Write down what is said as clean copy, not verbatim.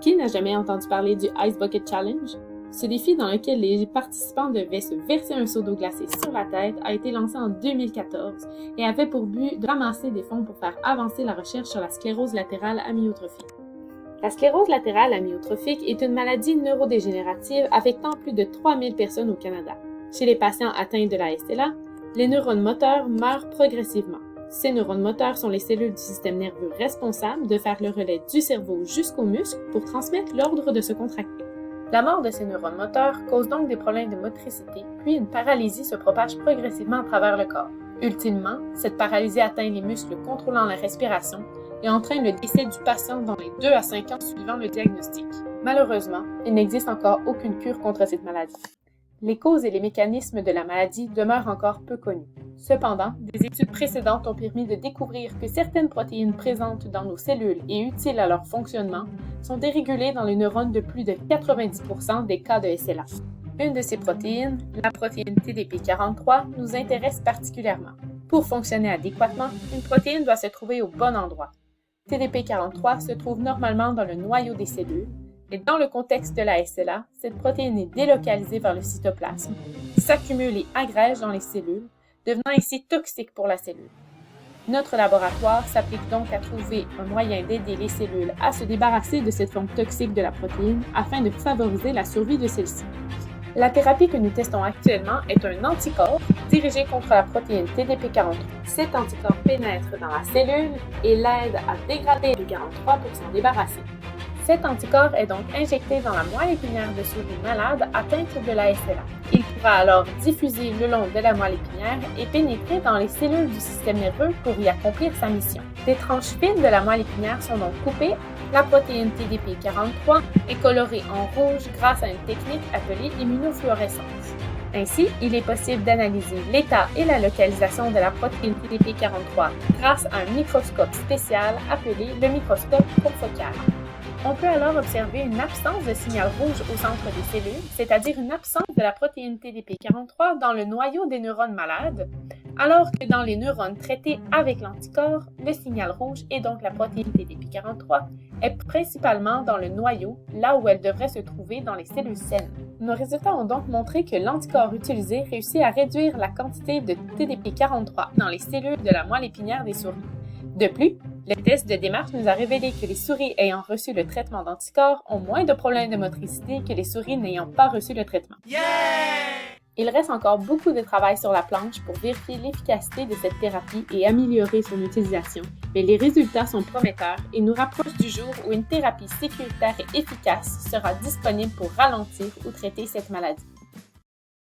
Qui n'a jamais entendu parler du Ice Bucket Challenge? Ce défi dans lequel les participants devaient se verser un seau d'eau glacée sur la tête a été lancé en 2014 et avait pour but de ramasser des fonds pour faire avancer la recherche sur la sclérose latérale amyotrophique. La sclérose latérale amyotrophique est une maladie neurodégénérative affectant plus de 3000 personnes au Canada. Chez les patients atteints de la SLA, les neurones moteurs meurent progressivement. Ces neurones moteurs sont les cellules du système nerveux responsables de faire le relais du cerveau jusqu'aux muscles pour transmettre l'ordre de se contracter. La mort de ces neurones moteurs cause donc des problèmes de motricité, puis une paralysie se propage progressivement à travers le corps. Ultimement, cette paralysie atteint les muscles contrôlant la respiration et entraîne le décès du patient dans les 2 à 5 ans suivant le diagnostic. Malheureusement, il n'existe encore aucune cure contre cette maladie. Les causes et les mécanismes de la maladie demeurent encore peu connus. Cependant, des études précédentes ont permis de découvrir que certaines protéines présentes dans nos cellules et utiles à leur fonctionnement sont dérégulées dans les neurones de plus de 90% des cas de SLA. Une de ces protéines, la protéine TDP43, nous intéresse particulièrement. Pour fonctionner adéquatement, une protéine doit se trouver au bon endroit. TDP43 se trouve normalement dans le noyau des cellules, et dans le contexte de la SLA, cette protéine est délocalisée vers le cytoplasme, s'accumule et agrège dans les cellules, devenant ainsi toxique pour la cellule. Notre laboratoire s'applique donc à trouver un moyen d'aider les cellules à se débarrasser de cette forme toxique de la protéine afin de favoriser la survie de celle-ci. La thérapie que nous testons actuellement est un anticorps dirigé contre la protéine TDP43. Cet anticorps pénètre dans la cellule et l'aide à dégrader le 43 pour s'en débarrasser. Cet anticorps est donc injecté dans la moelle épinière de souris malade atteinte de la SLA. Il pourra alors diffuser le long de la moelle épinière et pénétrer dans les cellules du système nerveux pour y accomplir sa mission. Des tranches fines de la moelle épinière sont donc coupées. La protéine TDP43 est colorée en rouge grâce à une technique appelée immunofluorescence. Ainsi, il est possible d'analyser l'état et la localisation de la protéine TDP43 grâce à un microscope spécial appelé le microscope confocal. On peut alors observer une absence de signal rouge au centre des cellules, c'est-à-dire une absence de la protéine TDP43 dans le noyau des neurones malades, alors que dans les neurones traités avec l'anticorps, le signal rouge et donc la protéine TDP43 est principalement dans le noyau, là où elle devrait se trouver dans les cellules saines. Nos résultats ont donc montré que l'anticorps utilisé réussit à réduire la quantité de TDP43 dans les cellules de la moelle épinière des souris. De plus, le test de démarche nous a révélé que les souris ayant reçu le traitement d'anticorps ont moins de problèmes de motricité que les souris n'ayant pas reçu le traitement. Yeah! Il reste encore beaucoup de travail sur la planche pour vérifier l'efficacité de cette thérapie et améliorer son utilisation, mais les résultats sont prometteurs et nous rapprochent du jour où une thérapie sécuritaire et efficace sera disponible pour ralentir ou traiter cette maladie.